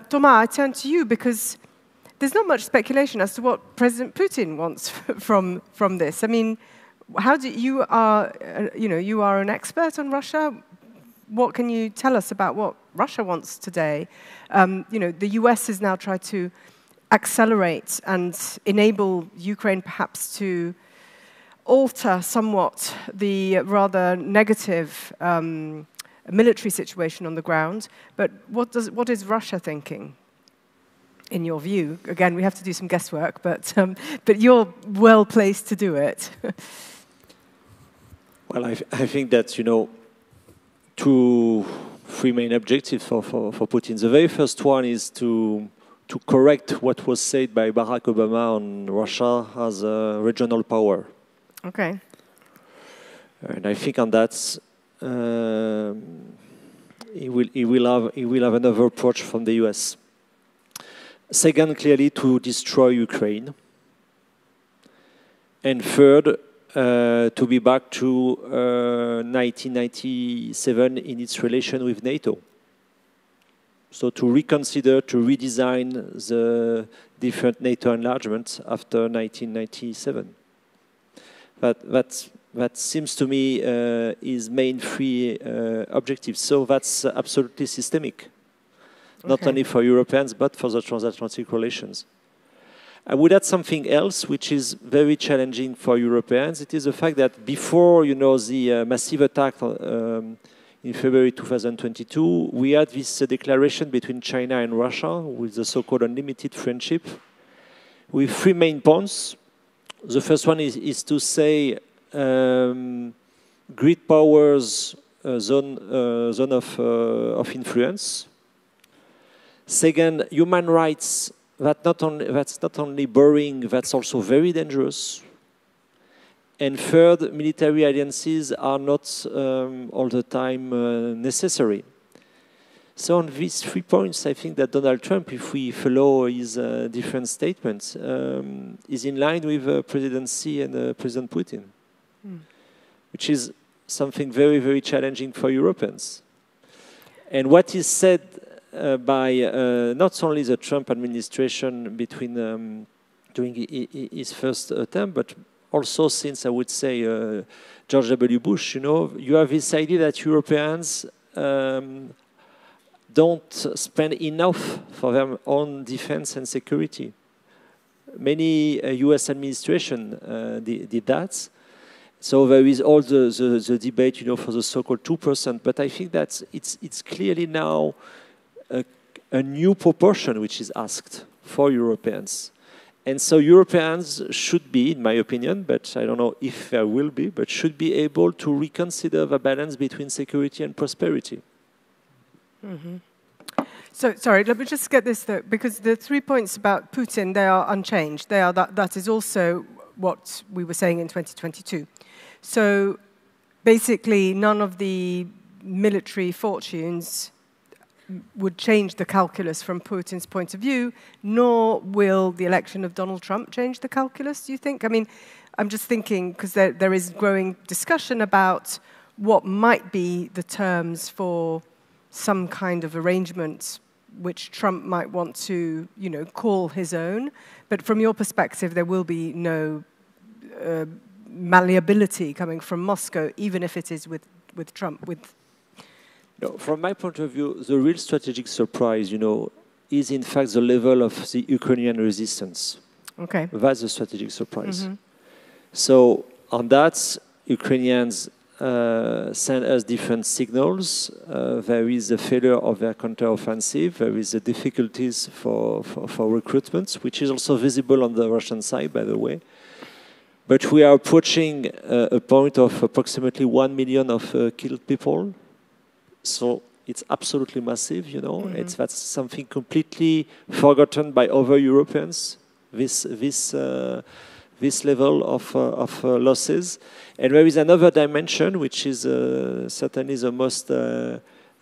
Thomas, I turn to you because there's not much speculation as to what President Putin wants from this. I mean, how do you are an expert on Russia. What can you tell us about what Russia wants today? The US has now tried to accelerate and enable Ukraine perhaps to alter somewhat the rather negative military situation on the ground. But what is Russia thinking, in your view? Again, we have to do some guesswork, but you're well placed to do it. Well, I think that, you know, three main objectives for Putin. The very first one is to correct what was said by Barack Obama on Russia as a regional power. Okay. And I think on that, he will have another approach from the US. Second, clearly to destroy Ukraine. And third, to be back to 1997 in its relation with NATO. So to reconsider, to redesign the different NATO enlargements after 1997. That seems to me his main three objectives. So that's absolutely systemic, not only for Europeans, but for the transatlantic relations. I would add something else, which is very challenging for Europeans. It is the fact that before, you know, the massive attack in February 2022, we had this declaration between China and Russia with the so-called unlimited friendship, with three main points. The first one is to say great powers zone of influence. Second, human rights. That's not only boring, that's also very dangerous. And third, military alliances are not all the time necessary. So on these 3 points, I think that Donald Trump, if we follow his different statements, is in line with President Xi and President Putin, which is something very, very challenging for Europeans. And what is said by not only the Trump administration between during his first term, but also since I would say George W. Bush, you know, you have this idea that Europeans don't spend enough for their own defense and security. Many US administration did that. So there is all the debate, you know, for the so-called 2%, but I think that it's clearly now a new proportion which is asked for Europeans. And so Europeans should be, in my opinion, but I don't know if there will be, but should be able to reconsider the balance between security and prosperity. Mm-hmm. So, sorry, let me just get this though, because the 3 points about Putin, they are unchanged. They are that is also what we were saying in 2022. So basically, none of the military fortunes would change the calculus from Putin's point of view, nor will the election of Donald Trump change the calculus, do you think? I mean, I'm just thinking, because there is growing discussion about what might be the terms for some kind of arrangement which Trump might want to, you know, call his own. But from your perspective, there will be no malleability coming from Moscow, even if it is with Trump, No, from my point of view, the real strategic surprise, you know, is in fact the level of the Ukrainian resistance. Okay. That's the strategic surprise. Mm-hmm. So on that, Ukrainians send us different signals. There is a failure of their counteroffensive. There is the difficulties for recruitment, which is also visible on the Russian side, by the way. But we are approaching a point of approximately 1 million of killed people. So it's absolutely massive, you know. Mm-hmm. That's something completely forgotten by other Europeans. This level of losses, and there is another dimension which is certainly the most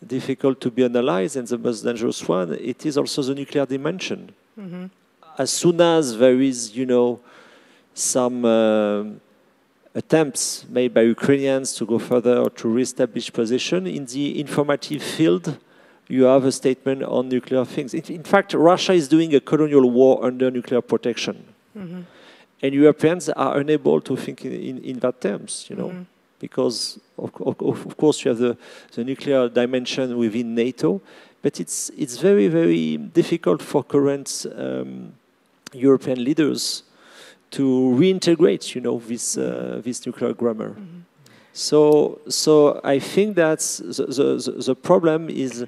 difficult to be analyzed and the most dangerous one. It is also the nuclear dimension. Mm-hmm. As soon as there is, you know, some attempts made by Ukrainians to go further or to reestablish position in the informative field, you have a statement on nuclear things. In fact, Russia is doing a colonial war under nuclear protection. Mm-hmm. And Europeans are unable to think in that terms, you know, because of course you have the nuclear dimension within NATO, but it's very, very difficult for current European leaders to reintegrate, you know, this nuclear grammar. Mm-hmm. So I think that the problem is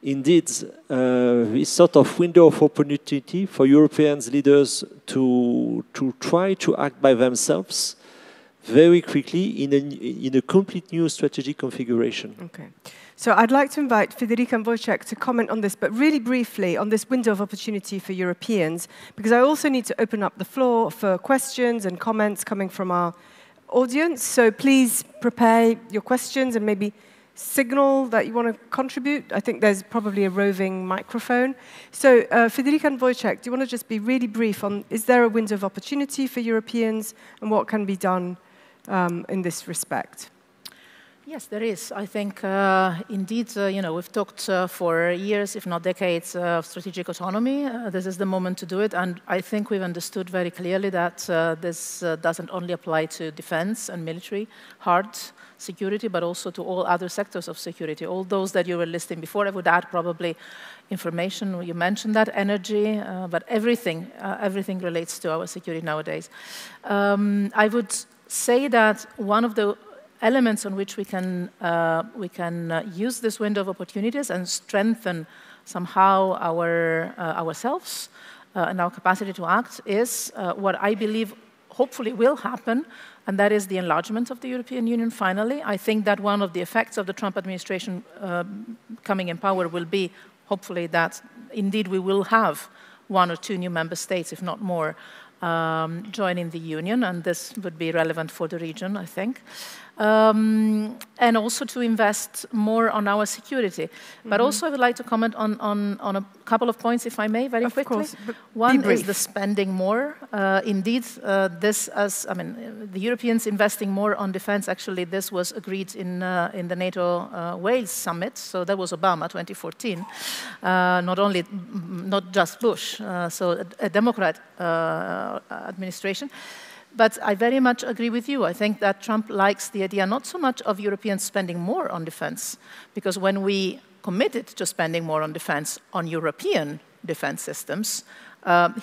indeed this sort of window of opportunity for European leaders to try to act by themselves, very quickly in a complete new strategic configuration. Okay. So I'd like to invite Federica and Wojciech to comment on this, but really briefly on this window of opportunity for Europeans, because I also need to open up the floor for questions and comments coming from our audience. So please prepare your questions and maybe signal that you want to contribute. I think there's probably a roving microphone. So Federica and Wojciech, do you want to just be really brief on, is there a window of opportunity for Europeans and what can be done in this respect? Yes, there is. I think, indeed, we've talked for years, if not decades, of strategic autonomy. This is the moment to do it. And I think we've understood very clearly that this doesn't only apply to defense and military, hard security, but also to all other sectors of security. All those that you were listing before, I would add probably information, you mentioned that, energy, but everything relates to our security nowadays. I would say that one of the elements on which we can use this window of opportunities and strengthen somehow ourselves and our capacity to act is what I believe hopefully will happen, and that is the enlargement of the European Union finally. I think that one of the effects of the Trump administration coming in power will be hopefully that indeed we will have one or two new member states, if not more, joining the Union, and this would be relevant for the region, I think. And also to invest more on our security. But also I would like to comment on a couple of points, if I may, very quickly. Of course, one is the spending more. Indeed, the Europeans investing more on defense, actually this was agreed in the NATO Wales summit, so that was Obama 2014. Not just Bush, so a Democrat administration. But I very much agree with you. I think that Trump likes the idea not so much of Europeans spending more on defense, because when we committed to spending more on defense, on European defense systems,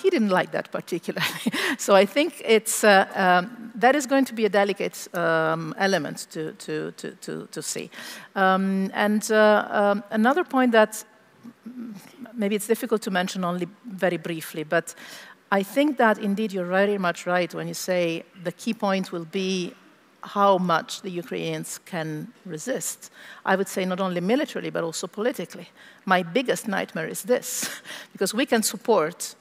he didn't like that particularly. So I think it's, that is going to be a delicate element to see. Another point that maybe it's difficult to mention only very briefly, but I think that indeed you're very much right when you say the key point will be how much the Ukrainians can resist. I would say not only militarily, but also politically. My biggest nightmare is this, because we can support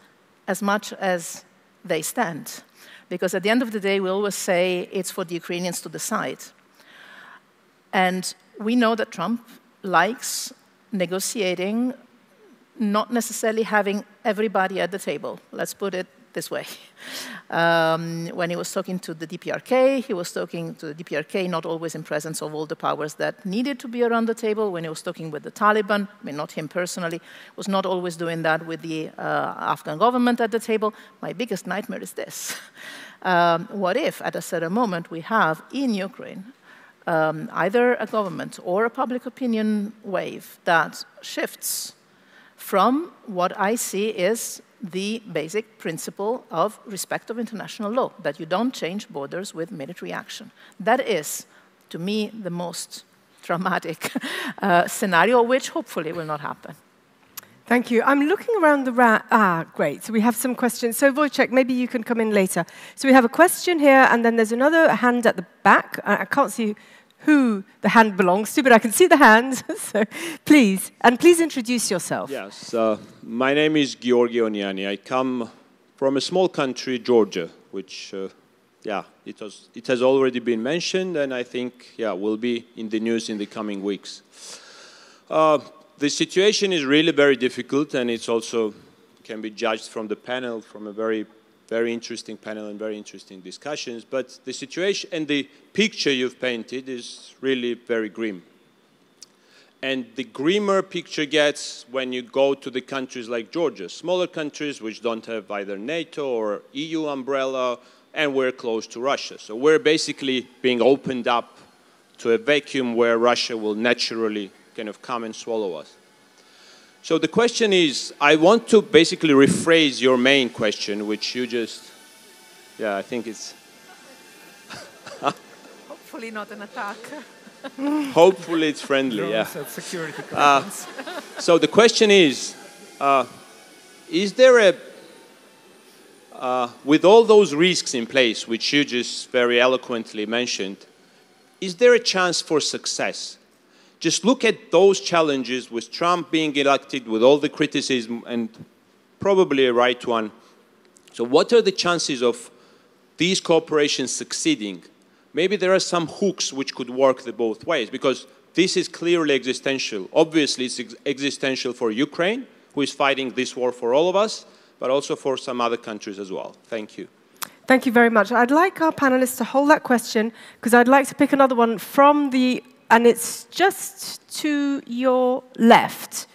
as much as they stand. Because at the end of the day, we always say it's for the Ukrainians to decide. And we know that Trump likes negotiating, not necessarily having everybody at the table. Let's put it this way. When he was talking to the DPRK, he was talking to the DPRK not always in presence of all the powers that needed to be around the table. When he was talking with the Taliban, I mean, not him personally, was not always doing that with the Afghan government at the table. My biggest nightmare is this. What if, at a certain moment, we have in Ukraine either a government or a public opinion wave that shifts from what I see is the basic principle of respect of international law, that you don't change borders with military action. That is, to me, the most dramatic scenario, which hopefully will not happen. Thank you. I'm looking around the great. So we have some questions. So Wojciech, maybe you can come in later. So we have a question here, and then there's another hand at the back. I can't see who the hand belongs to, but I can see the hand. So please, and please introduce yourself. Yes, my name is Georgi Oniani. I come from a small country, Georgia, which, it has already been mentioned, and I think, will be in the news in the coming weeks. The situation is really very difficult, and it's also can be judged from the panel, from a very interesting panel and very interesting discussions, but the situation and the picture you've painted is really very grim. And the grimmer picture gets when you go to the countries like Georgia, smaller countries which don't have either NATO or EU umbrella, and we're close to Russia. So we're basically being opened up to a vacuum where Russia will naturally kind of come and swallow us. So the question is, I want to basically rephrase your main question, which you just, I think it's... Hopefully not an attack. Hopefully it's friendly, Security so the question is there with all those risks in place, which you just very eloquently mentioned, is there a chance for success? Just look at those challenges with Trump being elected, with all the criticism, and probably a right one. So what are the chances of these corporations succeeding? Maybe there are some hooks which could work the both ways, because this is clearly existential. Obviously, it's existential for Ukraine, who is fighting this war for all of us, but also for some other countries as well. Thank you. Thank you very much. I'd like our panelists to hold that question, because I'd like to pick another one from the, and it's just to your left.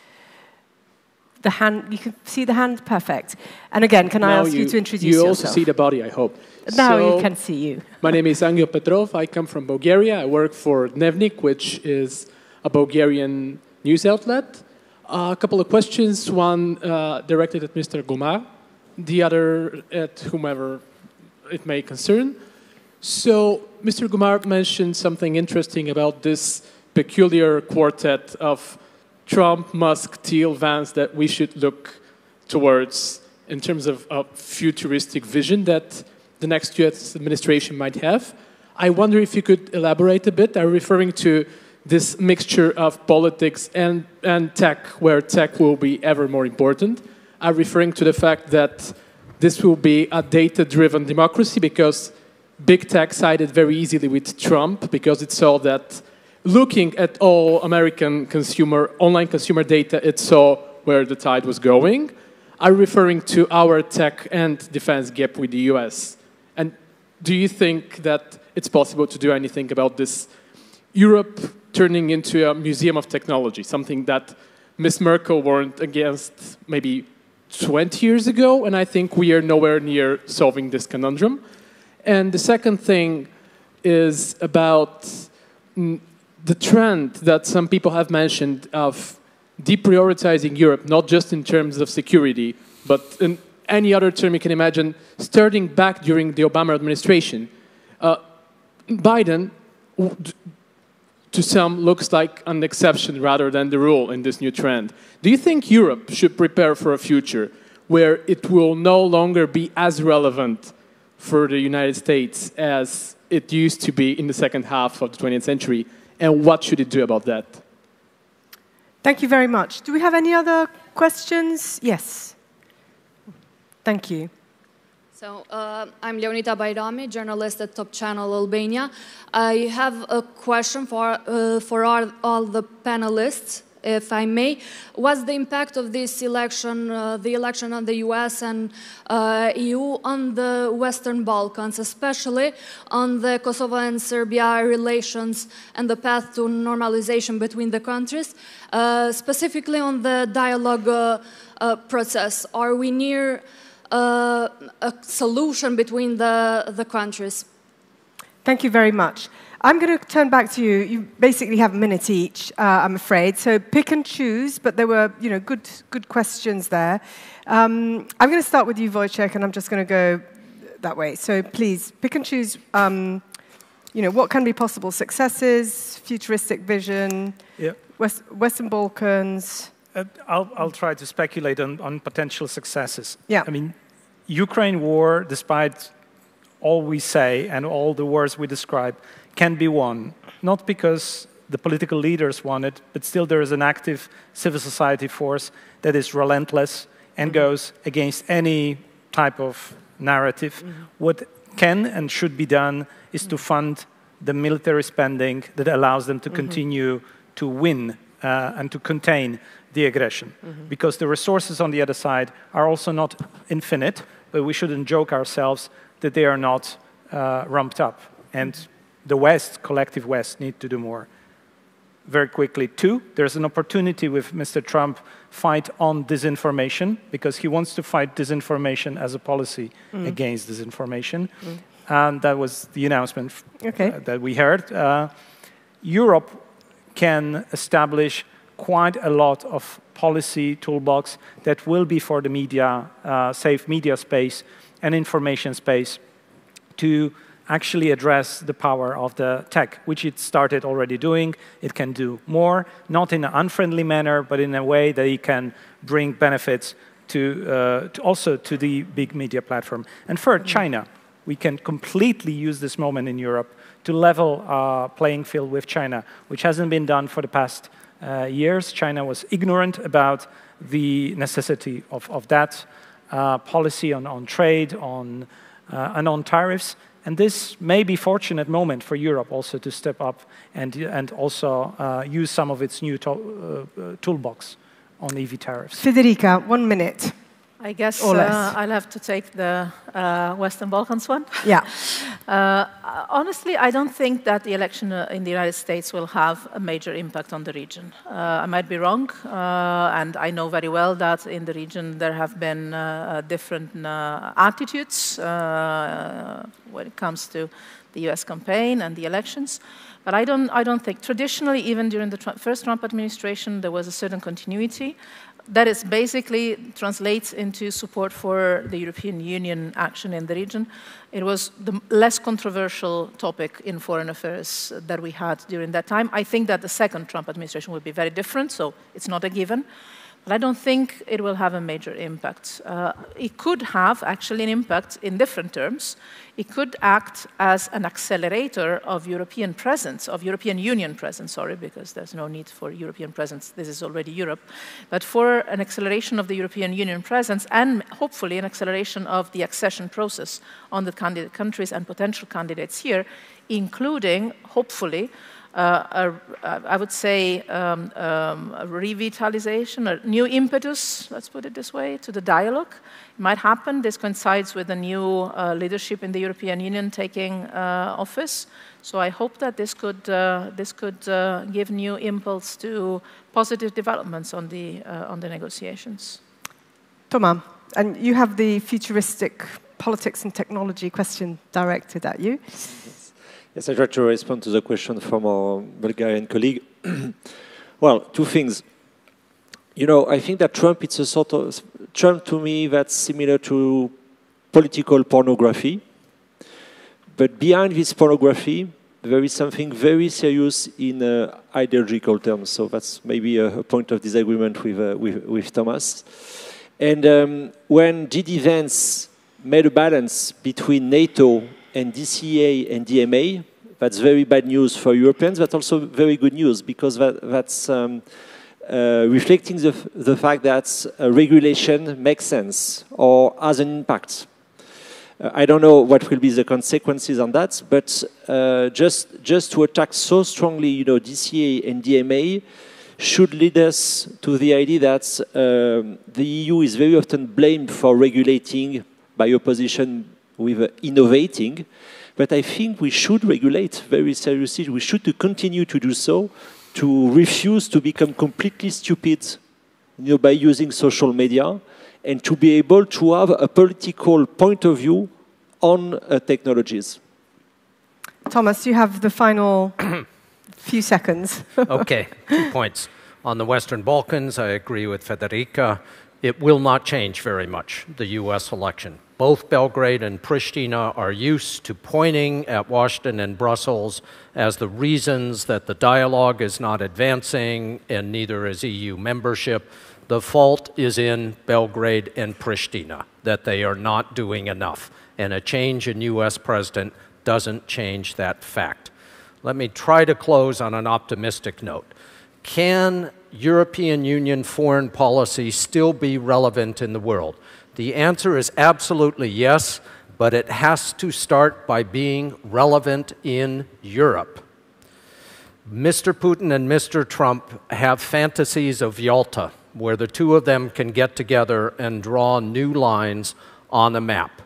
The hand, you can see the hand, perfect. And again, can I ask you to introduce yourself? You also see the body, I hope. Now you can see you. My name is Angel Petrov. I come from Bulgaria. I work for Dnevnik, which is a Bulgarian news outlet. A couple of questions, one directed at Mr. Gomart, the other at whomever it may concern. So, Mr. Gomart mentioned something interesting about this peculiar quartet of Trump, Musk, Thiel, Vance that we should look towards in terms of a futuristic vision that the next US administration might have. I wonder if you could elaborate a bit. I'm referring to this mixture of politics and tech, where tech will be ever more important. I'm referring to the fact that this will be a data-driven democracy, because big tech sided very easily with Trump, because it saw that looking at all American online consumer data, it saw where the tide was going. I'm referring to our tech and defense gap with the US. And do you think that it's possible to do anything about this Europe turning into a museum of technology, something that Ms. Merkel warned against maybe 20 years ago, and I think we are nowhere near solving this conundrum. And the second thing is about the trend that some people have mentioned of deprioritizing Europe, not just in terms of security, but in any other term you can imagine, starting back during the Obama administration. Biden, to some, looks like an exception rather than the rule in this new trend. Do you think Europe should prepare for a future where it will no longer be as relevant for the United States as it used to be in the second half of the 20th century? And what should it do about that? Thank you very much. Do we have any other questions? Yes. Thank you. So I'm Leonita Bayrami, journalist at Top Channel Albania. I have a question for all the panelists, if I may. What's the impact of this election, the election on the US and EU on the Western Balkans, especially on the Kosovo and Serbia relations and the path to normalization between the countries, specifically on the dialogue process? Are we near a solution between the countries? Thank you very much. I'm going to turn back to you. You basically have a minute each, I'm afraid. So pick and choose, but there were, good questions there. I'm going to start with you, Wojciech, and I'm just going to go that way. So please, pick and choose, what can be possible successes, futuristic vision, Western Balkans. I'll try to speculate on potential successes. Yeah. I mean, Ukraine war, despite all we say and all the wars we describe, can be won, not because the political leaders want it, but still there is an active civil society force that is relentless and goes against any type of narrative. What can and should be done is to fund the military spending that allows them to continue to win and to contain the aggression. Because the resources on the other side are also not infinite, but we shouldn't joke ourselves that they are not ramped up. And the West, collective West, need to do more. Very quickly, two, there's an opportunity with Mr. Trump fight on disinformation, because he wants to fight disinformation as a policy against disinformation. And that was the announcement that we heard. Europe can establish quite a lot of policy toolbox that will be for the media, safe media space and information space to actually address the power of the tech, which it started already doing. It can do more, not in an unfriendly manner, but in a way that it can bring benefits also to the big media platform. And third, China. We can completely use this moment in Europe to level our playing field with China, which hasn't been done for the past years. China was ignorant about the necessity of that policy on trade, and on tariffs. And this may be a fortunate moment for Europe also to step up and also use some of its new toolbox on EV tariffs. Federica, 1 minute. I guess Or less. I'll have to take the Western Balkans one. Yeah. Honestly, I don't think that the election in the United States will have a major impact on the region. I might be wrong, and I know very well that in the region there have been different attitudes when it comes to the US campaign and the elections. But I don't think, traditionally, even during the first Trump administration, there was a certain continuity. That is basically translates into support for the European Union action in the region. It was the less controversial topic in foreign affairs that we had during that time. I think that the second Trump administration will be very different, so it's not a given. But I don't think it will have a major impact. It could have actually an impact in different terms. It could act as an accelerator of European presence, of European Union presence, sorry, because there's no need for European presence. This is already Europe. But for an acceleration of the European Union presence and hopefully an acceleration of the accession process on the candidate countries and potential candidates here, including, hopefully, I would say a revitalization, a new impetus, let's put it this way, to the dialogue. It might happen. This coincides with the new leadership in the European Union taking office. So I hope that this could give new impulse to positive developments on the negotiations. Thomas, and you have the futuristic politics and technology question directed at you. Yes, I try to respond to the question from our Bulgarian colleague. Well, two things. You know, I think that Trump, it's a sort of, Trump to me, that's similar to political pornography. But behind this pornography, there is something very serious in ideological terms. So that's maybe a point of disagreement with Thomas. And when G.D. Vance made a balance between NATO and DCA and DMA, that's very bad news for Europeans, but also very good news because that's reflecting the fact that regulation makes sense or has an impact. I don't know what will be the consequences on that, but just to attack so strongly, you know, DCA and DMA should lead us to the idea that the EU is very often blamed for regulating by opposition with innovating, but I think we should regulate very seriously. We should continue to do so, to refuse to become completely stupid, you know, by using social media, and to be able to have a political point of view on technologies. Thomas, you have the final few seconds. Okay, 2 points. On the Western Balkans, I agree with Federica. It will not change very much, the US election. Both Belgrade and Pristina are used to pointing at Washington and Brussels as the reasons that the dialogue is not advancing and neither is EU membership. The fault is in Belgrade and Pristina, that they are not doing enough. And a change in US president doesn't change that fact. Let me try to close on an optimistic note. Can European Union foreign policy still be relevant in the world? The answer is absolutely yes, but it has to start by being relevant in Europe. Mr. Putin and Mr. Trump have fantasies of Yalta, where the two of them can get together and draw new lines on a map.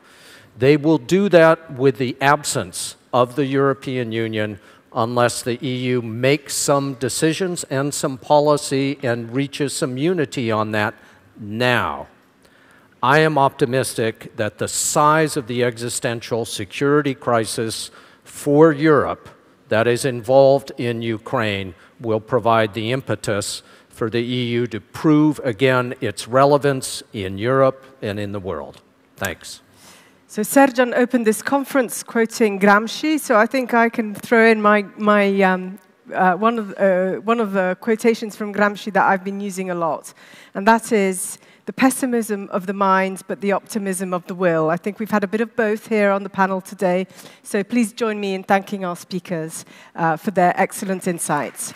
They will do that with the absence of the European Union unless the EU makes some decisions and some policy and reaches some unity on that now. I am optimistic that the size of the existential security crisis for Europe that is involved in Ukraine will provide the impetus for the EU to prove again its relevance in Europe and in the world. Thanks. So Serjan opened this conference quoting Gramsci, so I think I can throw in my one of the quotations from Gramsci that I've been using a lot, and that is the pessimism of the mind, but the optimism of the will. I think we've had a bit of both here on the panel today, so please join me in thanking our speakers for their excellent insights.